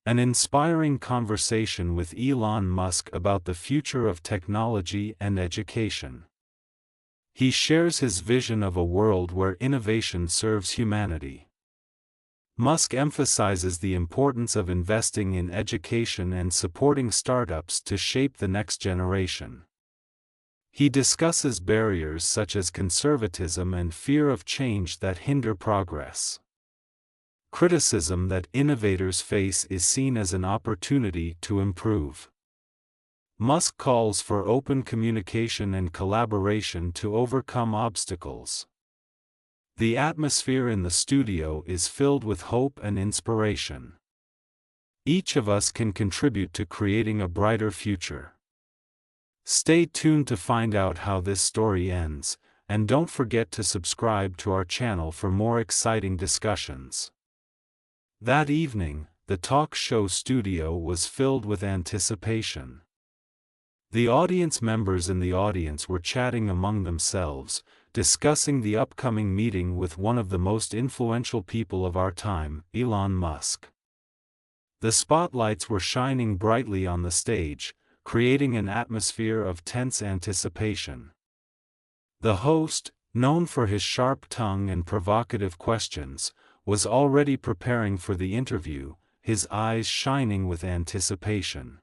An inspiring conversation with Elon Musk about the future of technology and education. He shares his vision of a world where innovation serves humanity. Musk emphasizes the importance of investing in education and supporting startups to shape the next generation. He discusses barriers such as conservatism and fear of change that hinder progress. Criticism that innovators face is seen as an opportunity to improve. Musk calls for open communication and collaboration to overcome obstacles. The atmosphere in the studio is filled with hope and inspiration. Each of us can contribute to creating a brighter future. Stay tuned to find out how this story ends, and don't forget to subscribe to our channel for more exciting discussions. That evening, the talk show studio was filled with anticipation. The audience members in the audience were chatting among themselves, discussing the upcoming meeting with one of the most influential people of our time, Elon Musk. The spotlights were shining brightly on the stage, creating an atmosphere of tense anticipation. The host, known for his sharp tongue and provocative questions, was already preparing for the interview, his eyes shining with anticipation.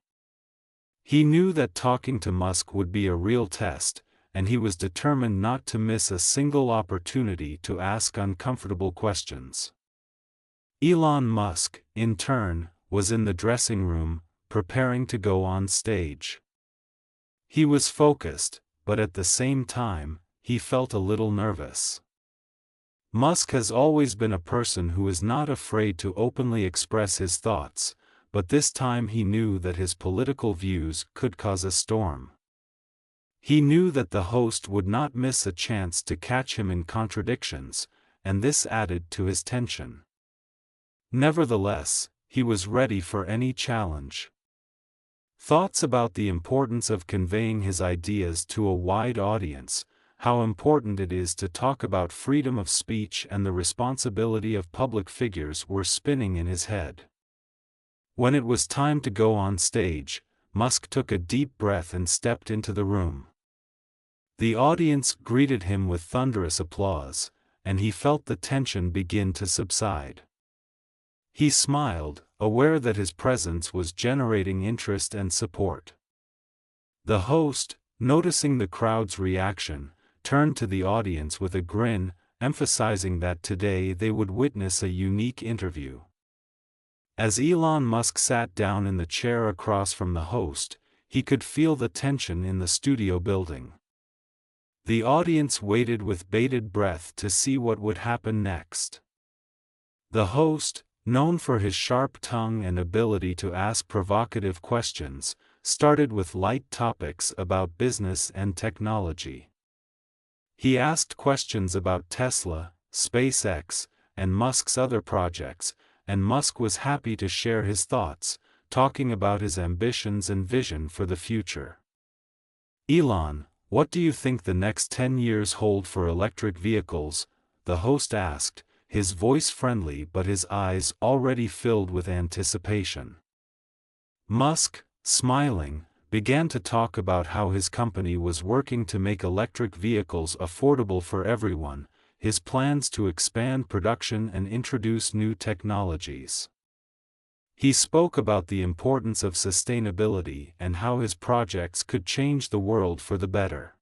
He knew that talking to Musk would be a real test, and he was determined not to miss a single opportunity to ask uncomfortable questions. Elon Musk, in turn, was in the dressing room, preparing to go on stage. He was focused, but at the same time, he felt a little nervous. Musk has always been a person who is not afraid to openly express his thoughts, but this time he knew that his political views could cause a storm. He knew that the host would not miss a chance to catch him in contradictions, and this added to his tension. Nevertheless, he was ready for any challenge. Thoughts about the importance of conveying his ideas to a wide audience, how important it is to talk about freedom of speech and the responsibility of public figures were spinning in his head. When it was time to go on stage, Musk took a deep breath and stepped into the room. The audience greeted him with thunderous applause, and he felt the tension begin to subside. He smiled, aware that his presence was generating interest and support. The host, noticing the crowd's reaction, turned to the audience with a grin, emphasizing that today they would witness a unique interview. As Elon Musk sat down in the chair across from the host, he could feel the tension in the studio building. The audience waited with bated breath to see what would happen next. The host, known for his sharp tongue and ability to ask provocative questions, started with light topics about business and technology. He asked questions about Tesla, SpaceX, and Musk's other projects, and Musk was happy to share his thoughts, talking about his ambitions and vision for the future. Elon, what do you think the next 10 years hold for electric vehicles? The host asked, his voice friendly but his eyes already filled with anticipation. Musk, smiling, began to talk about how his company was working to make electric vehicles affordable for everyone, his plans to expand production and introduce new technologies. He spoke about the importance of sustainability and how his projects could change the world for the better.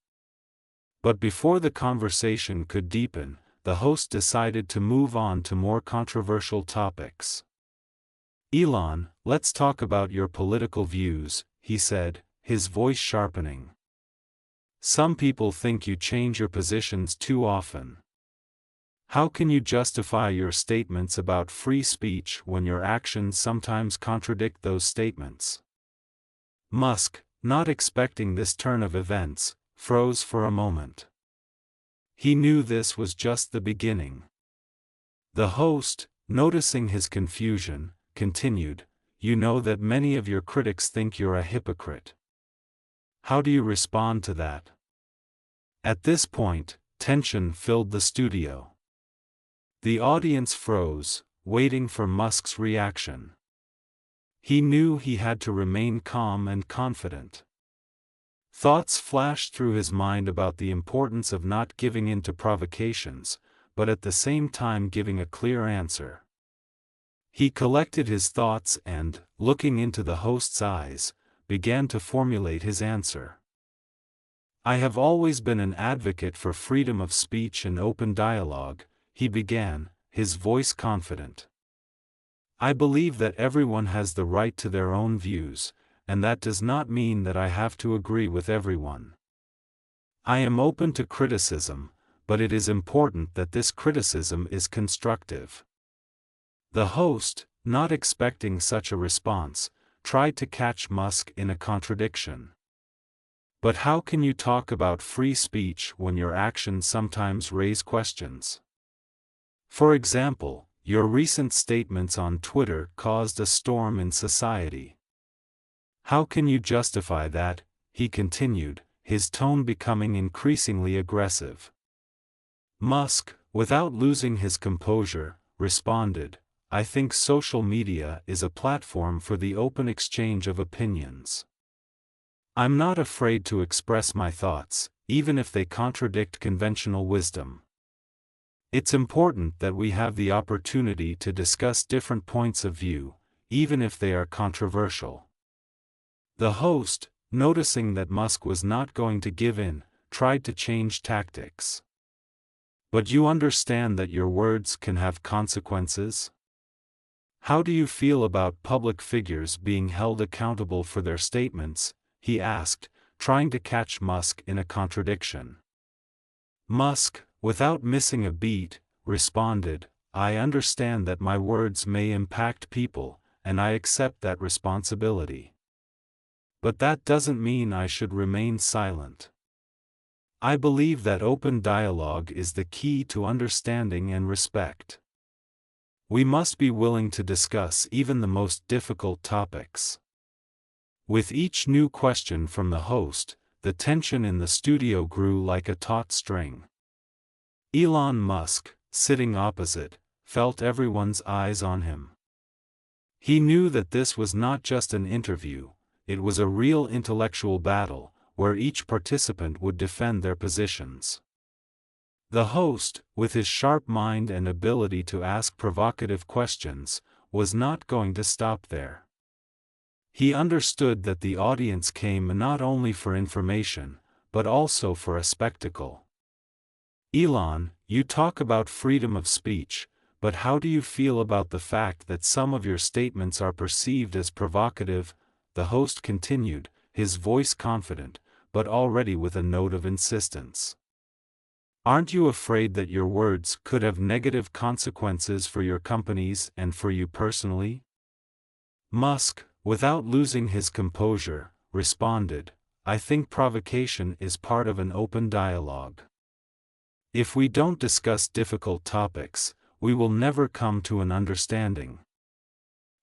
But before the conversation could deepen, the host decided to move on to more controversial topics. Elon, let's talk about your political views, he said, his voice sharpening. Some people think you change your positions too often. How can you justify your statements about free speech when your actions sometimes contradict those statements? Musk, not expecting this turn of events, froze for a moment. He knew this was just the beginning. The host, noticing his confusion, continued, "You know that many of your critics think you're a hypocrite. How do you respond to that?" At this point, tension filled the studio. The audience froze, waiting for Musk's reaction. He knew he had to remain calm and confident. Thoughts flashed through his mind about the importance of not giving in to provocations, but at the same time giving a clear answer. He collected his thoughts and, looking into the host's eyes, began to formulate his answer. "I have always been an advocate for freedom of speech and open dialogue," he began, his voice confident. "I believe that everyone has the right to their own views, and that does not mean that I have to agree with everyone. I am open to criticism, but it is important that this criticism is constructive." The host, not expecting such a response, tried to catch Musk in a contradiction. "But how can you talk about free speech when your actions sometimes raise questions? For example, your recent statements on Twitter caused a storm in society. How can you justify that?" he continued, his tone becoming increasingly aggressive. Musk, without losing his composure, responded, "I think social media is a platform for the open exchange of opinions. I'm not afraid to express my thoughts, even if they contradict conventional wisdom. It's important that we have the opportunity to discuss different points of view, even if they are controversial." The host, noticing that Musk was not going to give in, tried to change tactics. "But you understand that your words can have consequences? How do you feel about public figures being held accountable for their statements?" he asked, trying to catch Musk in a contradiction. Musk, without missing a beat, responded, "I understand that my words may impact people, and I accept that responsibility. But that doesn't mean I should remain silent. I believe that open dialogue is the key to understanding and respect. We must be willing to discuss even the most difficult topics." With each new question from the host, the tension in the studio grew like a taut string. Elon Musk, sitting opposite, felt everyone's eyes on him. He knew that this was not just an interview, it was a real intellectual battle, where each participant would defend their positions. The host, with his sharp mind and ability to ask provocative questions, was not going to stop there. He understood that the audience came not only for information, but also for a spectacle. "Elon, you talk about freedom of speech, but how do you feel about the fact that some of your statements are perceived as provocative?" the host continued, his voice confident, but already with a note of insistence. "Aren't you afraid that your words could have negative consequences for your companies and for you personally?" Musk, without losing his composure, responded, "I think provocation is part of an open dialogue. If we don't discuss difficult topics, we will never come to an understanding.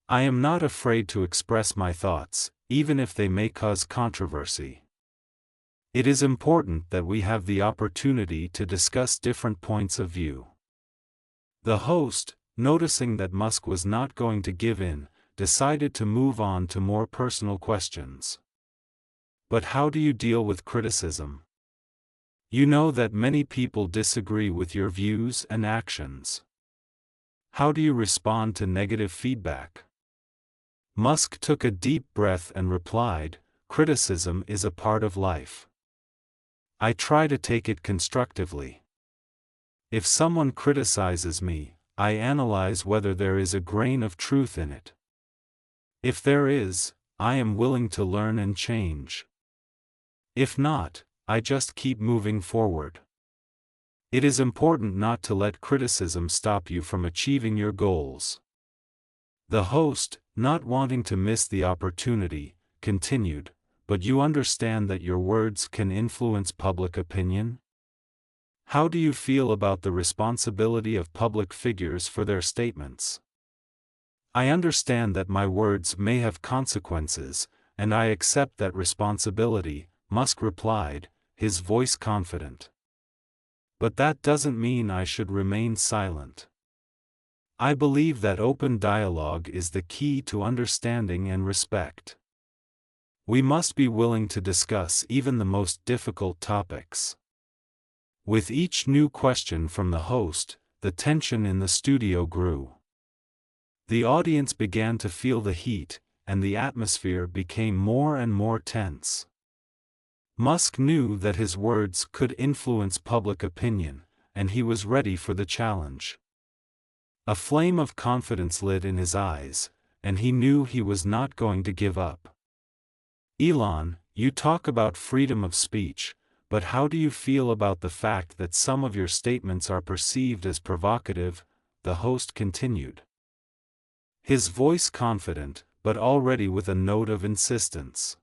I am not afraid to express my thoughts, even if they may cause controversy. It is important that we have the opportunity to discuss different points of view." The host, noticing that Musk was not going to give in, decided to move on to more personal questions. "But how do you deal with criticism? You know that many people disagree with your views and actions. How do you respond to negative feedback?" Musk took a deep breath and replied, "Criticism is a part of life. I try to take it constructively. If someone criticizes me, I analyze whether there is a grain of truth in it. If there is, I am willing to learn and change. If not, I just keep moving forward. It is important not to let criticism stop you from achieving your goals." The host, not wanting to miss the opportunity, continued, "But you understand that your words can influence public opinion? How do you feel about the responsibility of public figures for their statements?" "I understand that my words may have consequences, and I accept that responsibility," Musk replied, his voice confident. "But that doesn't mean I should remain silent. I believe that open dialogue is the key to understanding and respect. We must be willing to discuss even the most difficult topics. With each new question from the host, the tension in the studio grew. The audience began to feel the heat, and the atmosphere became more and more tense. Musk knew that his words could influence public opinion, and he was ready for the challenge. A flame of confidence lit in his eyes, and he knew he was not going to give up. Elon, you talk about freedom of speech, but how do you feel about the fact that some of your statements are perceived as provocative? The host continued. His voice confident, but already with a note of insistence.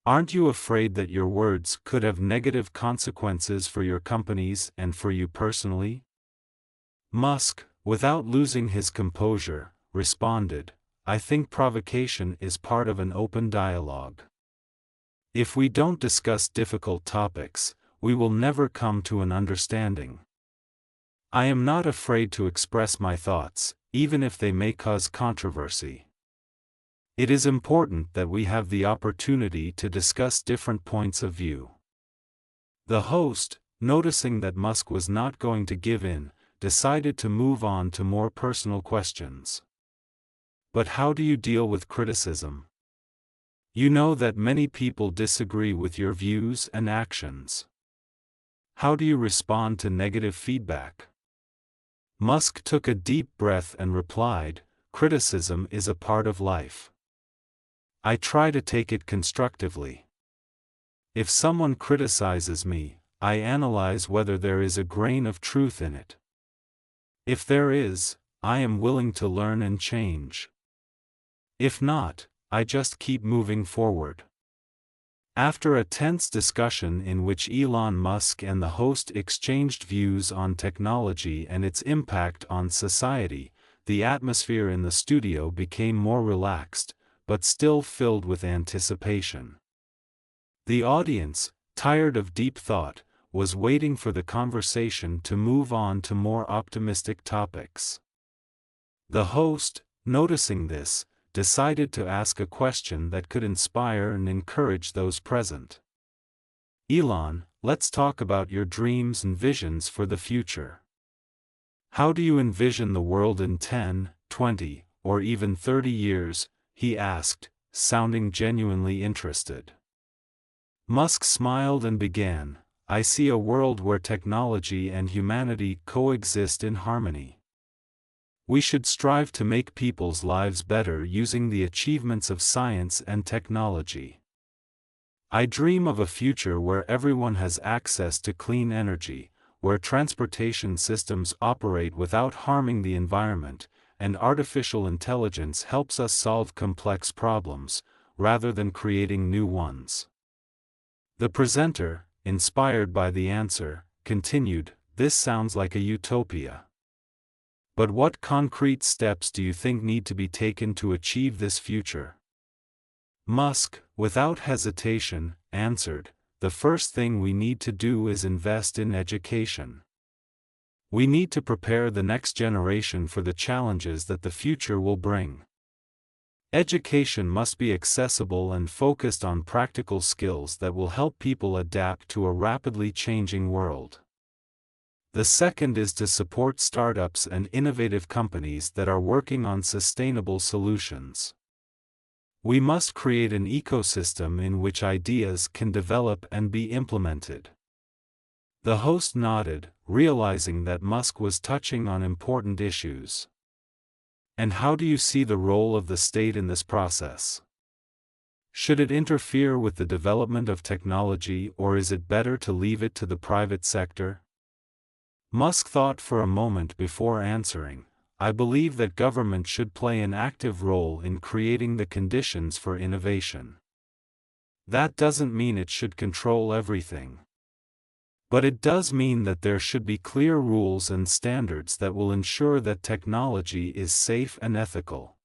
Aren't you afraid that your words could have negative consequences for your companies and for you personally? Musk, without losing his composure, responded, I think provocation is part of an open dialogue. If we don't discuss difficult topics, we will never come to an understanding. I am not afraid to express my thoughts, even if they may cause controversy. It is important that we have the opportunity to discuss different points of view. The host, noticing that Musk was not going to give in, decided to move on to more personal questions. But how do you deal with criticism? You know that many people disagree with your views and actions. How do you respond to negative feedback? Musk took a deep breath and replied, criticism is a part of life. I try to take it constructively. If someone criticizes me, I analyze whether there is a grain of truth in it. If there is, I am willing to learn and change. If not, I just keep moving forward. After a tense discussion in which Elon Musk and the host exchanged views on technology and its impact on society, the atmosphere in the studio became more relaxed, but still filled with anticipation. The audience, tired of deep thought, was waiting for the conversation to move on to more optimistic topics. The host, noticing this, decided to ask a question that could inspire and encourage those present. Elon, let's talk about your dreams and visions for the future. How do you envision the world in 10, 20, or even 30 years? He asked, sounding genuinely interested. Musk smiled and began, I see a world where technology and humanity coexist in harmony. We should strive to make people's lives better using the achievements of science and technology. I dream of a future where everyone has access to clean energy, where transportation systems operate without harming the environment, and artificial intelligence helps us solve complex problems, rather than creating new ones. The presenter, inspired by the answer, continued, this sounds like a utopia. But what concrete steps do you think need to be taken to achieve this future? Musk, without hesitation, answered, the first thing we need to do is invest in education. We need to prepare the next generation for the challenges that the future will bring. Education must be accessible and focused on practical skills that will help people adapt to a rapidly changing world. The second is to support startups and innovative companies that are working on sustainable solutions. We must create an ecosystem in which ideas can develop and be implemented. The host nodded, realizing that Musk was touching on important issues. And how do you see the role of the state in this process? Should it interfere with the development of technology, or is it better to leave it to the private sector? Musk thought for a moment before answering, I believe that government should play an active role in creating the conditions for innovation. That doesn't mean it should control everything. But it does mean that there should be clear rules and standards that will ensure that technology is safe and ethical.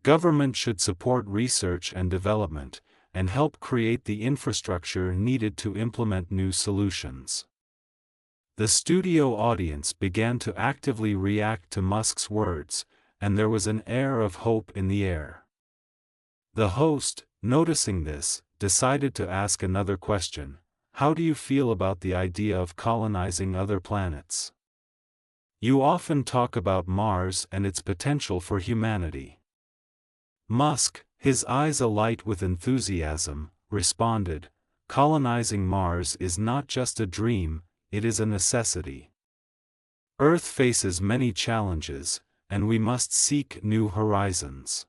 Government should support research and development, and help create the infrastructure needed to implement new solutions. The studio audience began to actively react to Musk's words, and there was an air of hope in the air. The host, noticing this, decided to ask another question: how do you feel about the idea of colonizing other planets? You often talk about Mars and its potential for humanity. Musk, his eyes alight with enthusiasm, responded, "Colonizing Mars is not just a dream, it is a necessity. Earth faces many challenges, and we must seek new horizons.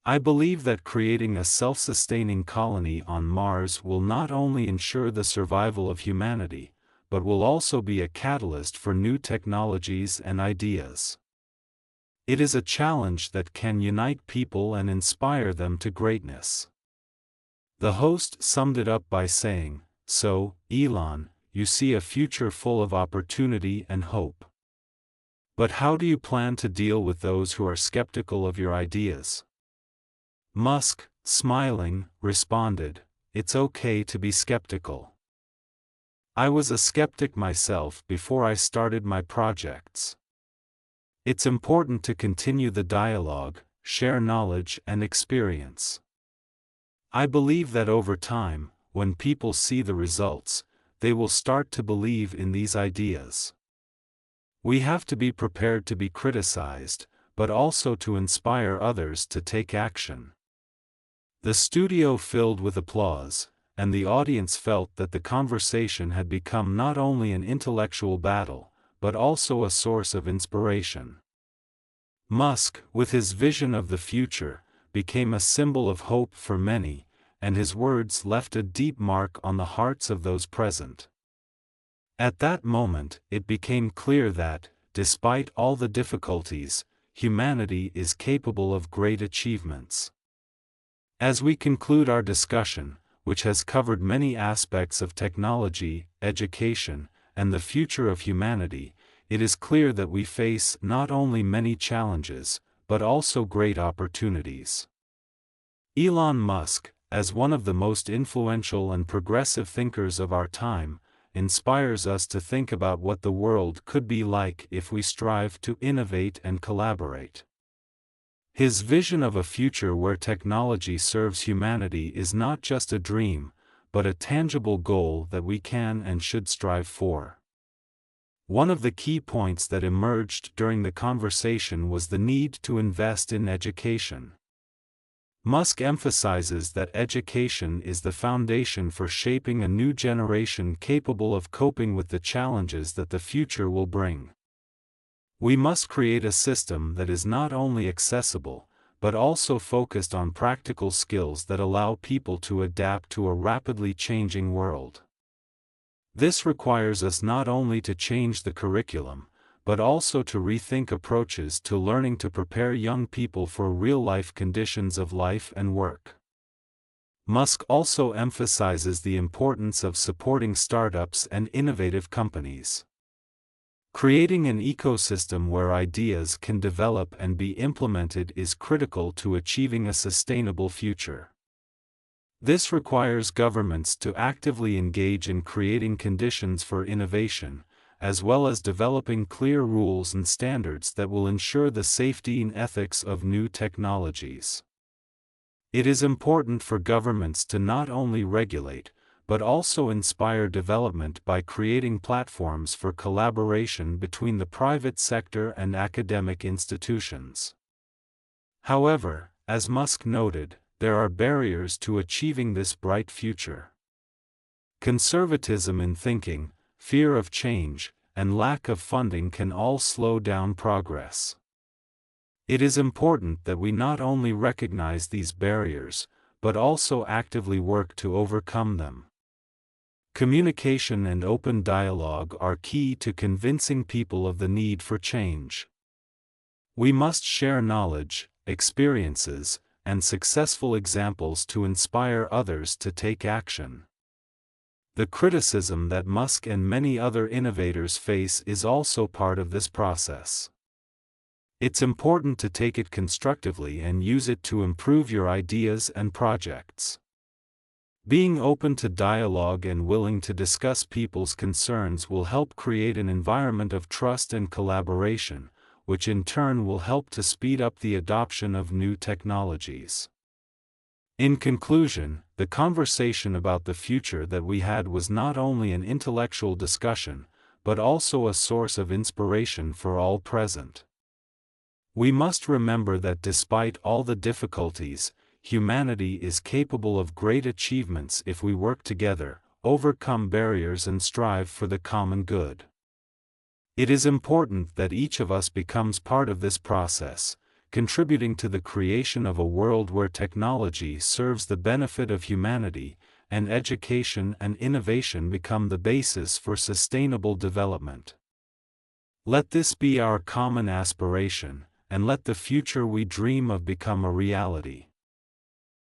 I believe that creating a self-sustaining colony on Mars will not only ensure the survival of humanity, but will also be a catalyst for new technologies and ideas. It is a challenge that can unite people and inspire them to greatness." The host summed it up by saying, "So, Elon, you see a future full of opportunity and hope. But how do you plan to deal with those who are skeptical of your ideas?" Musk, smiling, responded, "It's okay to be skeptical. I was a skeptic myself before I started my projects. It's important to continue the dialogue, share knowledge and experience. I believe that over time, when people see the results, they will start to believe in these ideas. We have to be prepared to be criticized, but also to inspire others to take action." The studio filled with applause, and the audience felt that the conversation had become not only an intellectual battle, but also a source of inspiration. Musk, with his vision of the future, became a symbol of hope for many, and his words left a deep mark on the hearts of those present. At that moment, it became clear that, despite all the difficulties, humanity is capable of great achievements. As we conclude our discussion, which has covered many aspects of technology, education, and the future of humanity, it is clear that we face not only many challenges, but also great opportunities. Elon Musk, as one of the most influential and progressive thinkers of our time, inspires us to think about what the world could be like if we strive to innovate and collaborate. His vision of a future where technology serves humanity is not just a dream, but a tangible goal that we can and should strive for. One of the key points that emerged during the conversation was the need to invest in education. Musk emphasizes that education is the foundation for shaping a new generation capable of coping with the challenges that the future will bring. We must create a system that is not only accessible, but also focused on practical skills that allow people to adapt to a rapidly changing world. This requires us not only to change the curriculum, but also to rethink approaches to learning to prepare young people for real-life conditions of life and work. Musk also emphasizes the importance of supporting startups and innovative companies. Creating an ecosystem where ideas can develop and be implemented is critical to achieving a sustainable future. This requires governments to actively engage in creating conditions for innovation, as well as developing clear rules and standards that will ensure the safety and ethics of new technologies. It is important for governments to not only regulate, but also inspire development by creating platforms for collaboration between the private sector and academic institutions. However, as Musk noted, there are barriers to achieving this bright future. Conservatism in thinking, fear of change, and lack of funding can all slow down progress. It is important that we not only recognize these barriers, but also actively work to overcome them. Communication and open dialogue are key to convincing people of the need for change. We must share knowledge, experiences, and successful examples to inspire others to take action. The criticism that Musk and many other innovators face is also part of this process. It's important to take it constructively and use it to improve your ideas and projects. Being open to dialogue and willing to discuss people's concerns will help create an environment of trust and collaboration, which in turn will help to speed up the adoption of new technologies. In conclusion, the conversation about the future that we had was not only an intellectual discussion, but also a source of inspiration for all present. We must remember that despite all the difficulties, humanity is capable of great achievements if we work together, overcome barriers and strive for the common good. It is important that each of us becomes part of this process, contributing to the creation of a world where technology serves the benefit of humanity, and education and innovation become the basis for sustainable development. Let this be our common aspiration, and let the future we dream of become a reality.